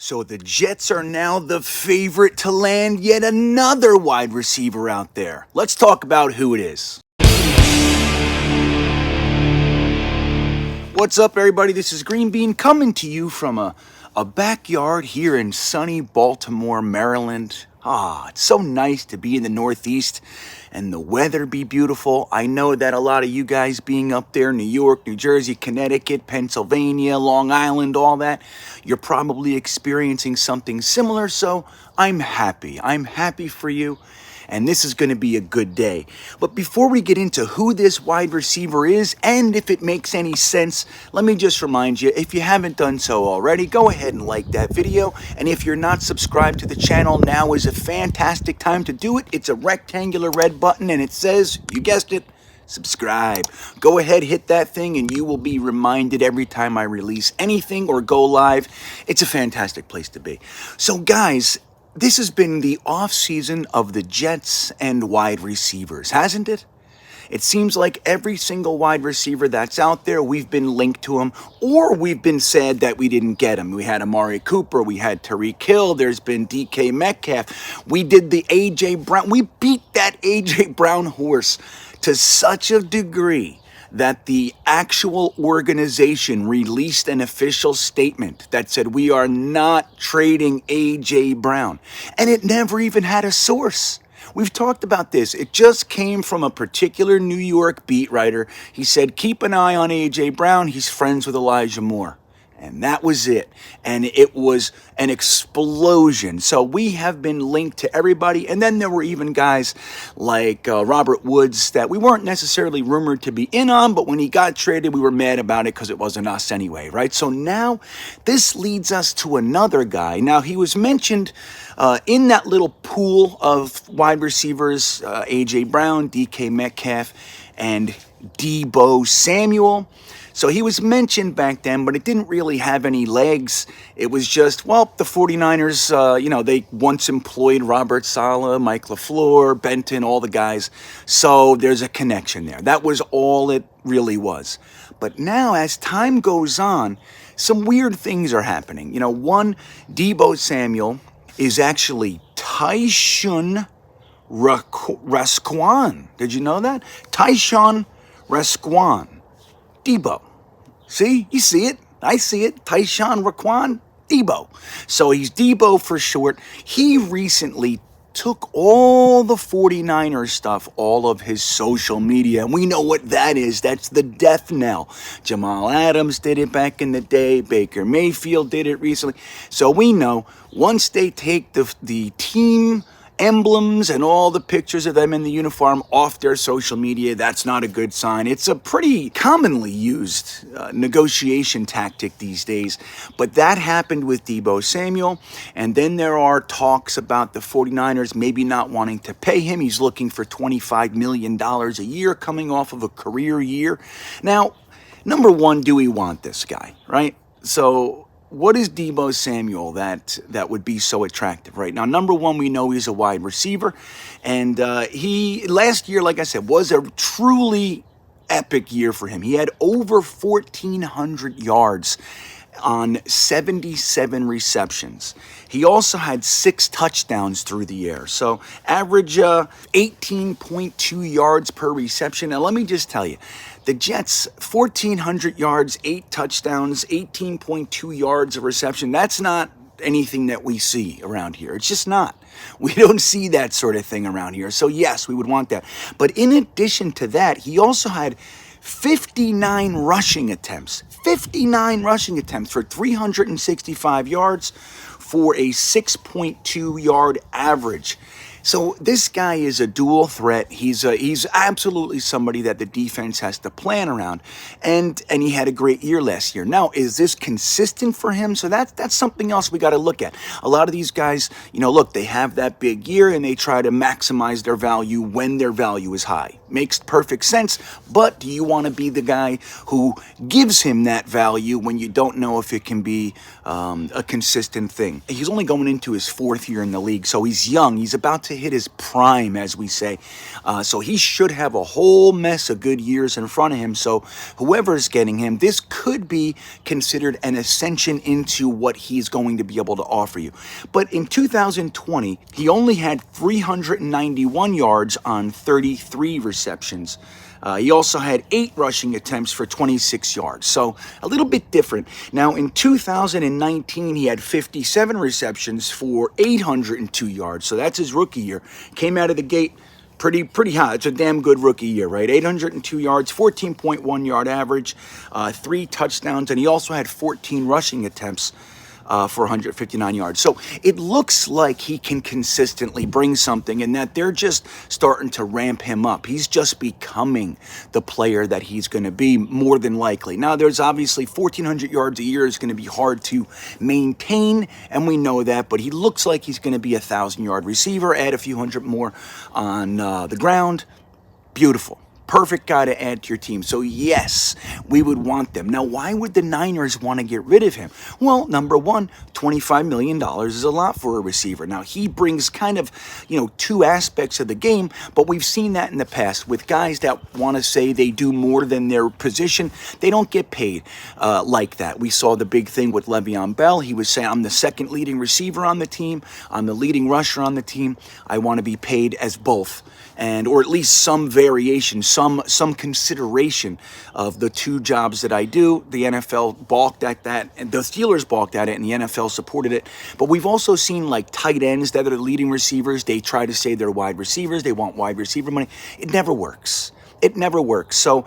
So the Jets are now the favorite to land yet another wide receiver out there. Let's talk about who it is. What's up, everybody? This is GreenBean coming to you from a backyard here in sunny Baltimore, Maryland. It's so nice to be in the Northeast and the weather be beautiful. I know that a lot of you guys being up there, New York, New Jersey, Connecticut, Pennsylvania, Long Island, all that, you're probably experiencing something similar, so I'm happy. I'm happy for you. And this is going to be a good day. But before we get into who this wide receiver is and if it makes any sense, let me just remind you, if you haven't done so already, go ahead and like that video. And if you're not subscribed to the channel, now is a fantastic time to do it. It's a rectangular red button and it says, you guessed it, subscribe. Go ahead, hit that thing, and you will be reminded every time I release anything or go live. It's a fantastic place to be. So guys, this has been the off-season of the Jets and wide receivers, hasn't it? It seems like every single wide receiver that's out there, we've been linked to him, or we've been said that we didn't get him. We had Amari Cooper, we had Tyreek Hill, there's been DK Metcalf. We did the A.J. Brown. We beat that A.J. Brown horse to such a degree that the actual organization released an official statement that said we are not trading A.J. Brown. And it never even had a source. We've talked about this. It just came from a particular New York beat writer. He said, keep an eye on A.J. Brown. He's friends with Elijah Moore. And that was it. And it was an explosion. So we have been linked to everybody. And then there were even guys like Robert Woods that we weren't necessarily rumored to be in on, but when he got traded, we were mad about it because it wasn't us anyway, right? So now this leads us to another guy. Now, he was mentioned in that little pool of wide receivers, A.J. Brown, DK Metcalf, and Deebo Samuel. So he was mentioned back then, but it didn't really have any legs. It was just, well, the 49ers, they once employed Robert Saleh, Mike LaFleur, Benton, all the guys. So there's a connection there. That was all it really was. But now, as time goes on, some weird things are happening. One, Deebo Samuel is actually Tyshawn Rasquan. Did you know that? Tyshawn Rasquan. Deebo. See? You see it. I see it. Tyshawn Raquan, Deebo. So he's Deebo for short. He recently took all the 49ers stuff, all of his social media, and we know what that is. That's the death knell. Jamal Adams did it back in the day. Baker Mayfield did it recently. So we know once they take the team emblems and all the pictures of them in the uniform off their social media, that's not a good sign. It's a pretty commonly used negotiation tactic these days. But that happened with Deebo Samuel. And then there are talks about the 49ers maybe not wanting to pay him. He's looking for $25 million a year coming off of a career year. Now, number one, do we want this guy, right? So what is Deebo Samuel that would be so attractive right now? Number one, we know he's a wide receiver. And he, last year, like I said, was a truly epic year for him. He had over 1,400 yards on 77 receptions. He also had 6 touchdowns through the air. So average 18.2 yards per reception. Now, let me just tell you, the Jets, 1,400 yards, 8 touchdowns, 18.2 yards of reception. That's not anything that we see around here. It's just not. We don't see that sort of thing around here. So yes, we would want that. But in addition to that, he also had 59 rushing attempts. 59 rushing attempts for 365 yards for a 6.2 yard average. So this guy is a dual threat. He's absolutely somebody that the defense has to plan around, and he had a great year last year. Now, is this consistent for him? So that's something else we got to look at. A lot of these guys, look, they have that big year and they try to maximize their value when their value is high. makes perfect sense, but do you want to be the guy who gives him that value when you don't know if it can be a consistent thing? He's only going into his 4th year in the league, so he's young. He's about to hit his prime, as we say. So he should have a whole mess of good years in front of him. So whoever's getting him, this could be considered an ascension into what he's going to be able to offer you. But in 2020, he only had 391 yards on 33 receptions. He also had 8 rushing attempts for 26 yards, so a little bit different. Now, in 2019, he had 57 receptions for 802 yards, so that's his rookie year. Came out of the gate pretty high. It's a damn good rookie year, right? 802 yards, 14.1 yard average, 3 touchdowns, and he also had 14 rushing attempts for 159 yards. So it looks like he can consistently bring something, and that they're just starting to ramp him up. He's just becoming the player that he's going to be, more than likely. Now, there's obviously 1,400 yards a year is going to be hard to maintain, and we know that, but he looks like he's going to be a 1,000-yard receiver, add a few hundred more on the ground. Beautiful. Perfect guy to add to your team. So yes, we would want them. Now, why would the Niners want to get rid of him? Well, number one, $25 million is a lot for a receiver. Now, he brings kind of, 2 aspects of the game, but we've seen that in the past with guys that want to say they do more than their position. They don't get paid like that. We saw the big thing with Le'Veon Bell. He was saying, I'm the second leading receiver on the team. I'm the leading rusher on the team. I want to be paid as both. Or at least some variation, some consideration of the 2 jobs that I do. The NFL balked at that, and the Steelers balked at it, and the NFL supported it. But we've also seen like tight ends that are the leading receivers. They try to say they're wide receivers. They want wide receiver money. It never works. It never works. So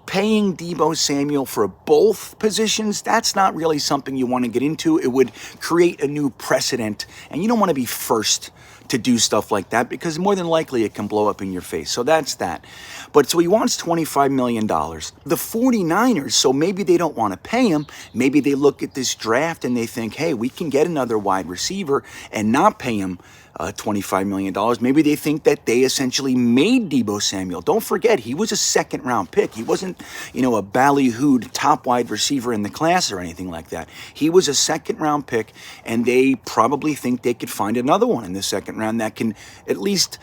paying Deebo Samuel for both positions, that's not really something you want to get into. It would create a new precedent, and you don't want to be first to do stuff like that, because more than likely it can blow up in your face. So that's that. But so he wants $25 million. The 49ers, so maybe they don't want to pay him. Maybe they look at this draft and they think, hey, we can get another wide receiver and not pay him $25 million. Maybe they think that they essentially made Deebo Samuel. Don't forget, he was a 2nd-round pick. He wasn't, a ballyhooed top wide receiver in the class or anything like that. He was a 2nd-round pick, and they probably think they could find another one in the 2nd round that can at least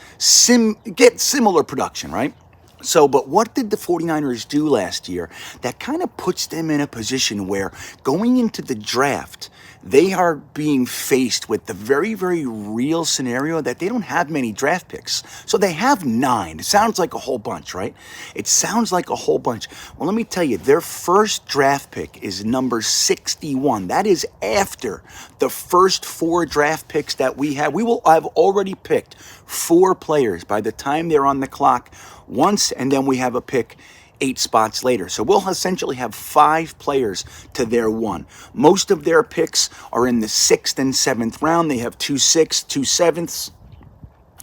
get similar production, right? So, but what did the 49ers do last year that kind of puts them in a position where going into the draft, they are being faced with the very, very real scenario that they don't have many draft picks. So they have 9. It sounds like a whole bunch, right? It sounds like a whole bunch. Well, let me tell you, their first draft pick is number 61. That is after the first 4 draft picks that we have. We will have already picked 4 players by the time they're on the clock once, and then we have a pick 8 spots later. So we'll essentially have 5 players to their 1. Most of their picks are in the 6th and 7th round. They have 2 6ths, 2 7ths,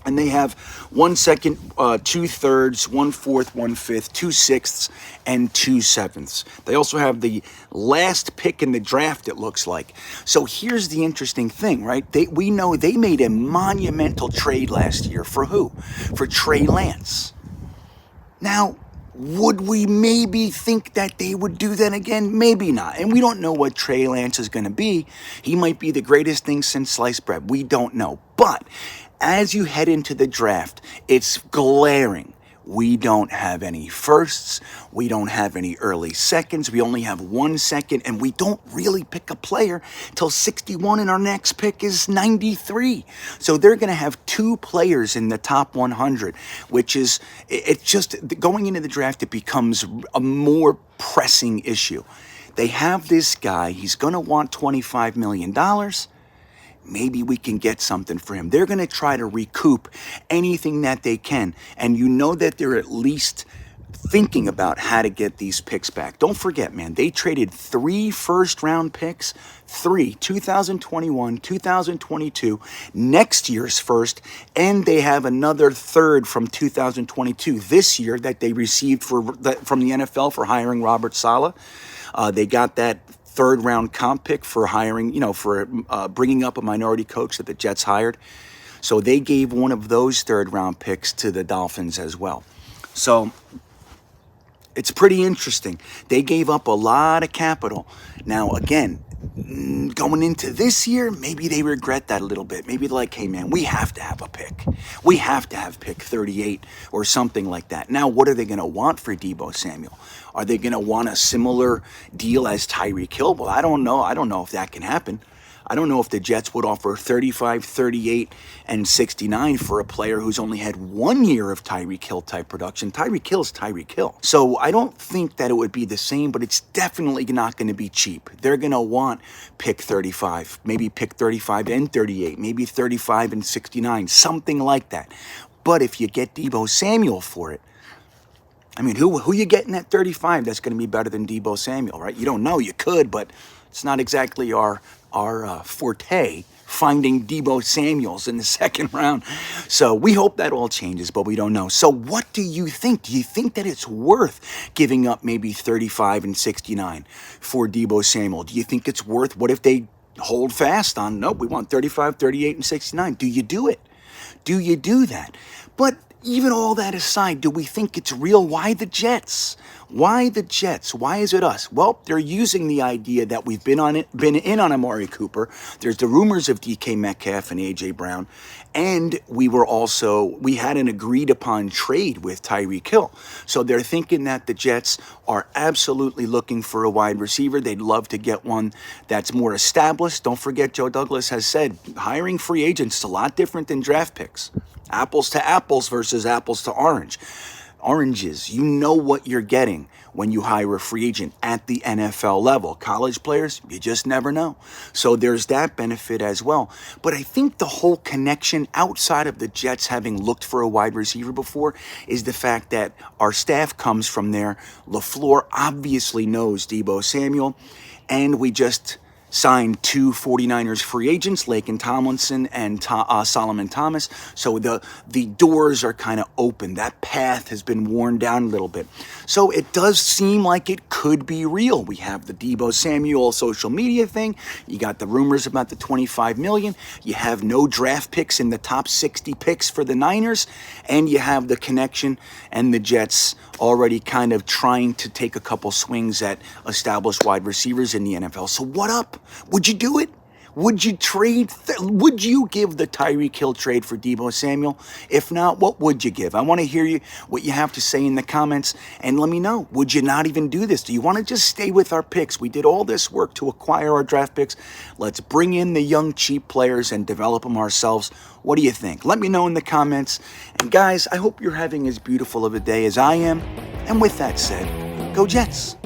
and they have 1 second, 2 thirds, 1 4th, 1 5th, 2 6ths, and 2 7ths. They also have the last pick in the draft, it looks like. So here's the interesting thing, right? We know they made a monumental trade last year. For who? For Trey Lance. Now, would we maybe think that they would do that again? Maybe not. And we don't know what Trey Lance is going to be. He might be the greatest thing since sliced bread. We don't know. But as you head into the draft, it's glaring. We don't have any firsts. We don't have any early seconds. We only have 1 second, and we don't really pick a player till 61, and our next pick is 93. So they're going to have 2 players in the top 100, which is, it's just, going into the draft, it becomes a more pressing issue. They have this guy. He's going to want $25 million. Maybe we can get something for him. They're going to try to recoup anything that they can. And you know that they're at least thinking about how to get these picks back. Don't forget, man, they traded 3 first-round picks, 2021, 2022, next year's first, and they have another 3rd from 2022 this year that they received from the NFL for hiring Robert Saleh. They got that 3rd round comp pick for hiring, for bringing up a minority coach that the Jets hired. So they gave one of those 3rd round picks to the Dolphins as well. So it's pretty interesting. They gave up a lot of capital. Now, again, going into this year, maybe they regret that a little bit. Maybe they're like, hey, man, we have to have a pick. We have to have pick 38 or something like that. Now, what are they going to want for Deebo Samuel? Are they going to want a similar deal as Tyreek Hill? Well, I don't know. I don't know if that can happen. I don't know if the Jets would offer 35, 38, and 69 for a player who's only had 1 year of Tyreek Hill type production. Tyreek Hill's Tyreek Hill. So I don't think that it would be the same, but it's definitely not going to be cheap. They're going to want pick 35, maybe pick 35 and 38, maybe 35 and 69, something like that. But if you get Deebo Samuel for it, I mean, who you getting at 35 that's going to be better than Deebo Samuel, right? You don't know. You could, but it's not exactly our forte, finding Deebo Samuels in the second round. So we hope that all changes, but we don't know. So what do you think? Do you think that it's worth giving up maybe 35 and 69 for Deebo Samuel? Do you think it's worth, what if they hold fast on, nope, we want 35, 38, and 69? Do you do it? Do you do that? But even all that aside, do we think it's real? Why the Jets? Why the Jets? Why is it us? Well, they're using the idea that we've been in on Amari Cooper. There's the rumors of DK Metcalf and AJ Brown, and we had an agreed upon trade with Tyreek Hill. So they're thinking that the Jets are absolutely looking for a wide receiver. They'd love to get one that's more established. Don't forget, Joe Douglas has said hiring free agents is a lot different than draft picks. Apples to apples versus apples to oranges. You know what you're getting when you hire a free agent at the NFL level. College players, you just never know. So there's that benefit as well. But I think the whole connection outside of the Jets having looked for a wide receiver before is the fact that our staff comes from there. LaFleur obviously knows Deebo Samuel, and we just signed 2 49ers free agents, Laken Tomlinson and Solomon Thomas. So the doors are kind of open. That path has been worn down a little bit. So it does seem like it could be real. We have the Deebo Samuel social media thing. You got the rumors about the $25 million. You have no draft picks in the top 60 picks for the Niners. And you have the connection and the Jets already kind of trying to take a couple swings at established wide receivers in the NFL. So what up? Would you do it? Would you trade? Would you give the Tyreek Hill trade for Deebo Samuel? If not, what would you give? I want to hear what you have to say in the comments, and let me know. Would you not even do this? Do you want to just stay with our picks? We did all this work to acquire our draft picks. Let's bring in the young, cheap players and develop them ourselves. What do you think? Let me know in the comments. And guys, I hope you're having as beautiful of a day as I am. And with that said, go Jets.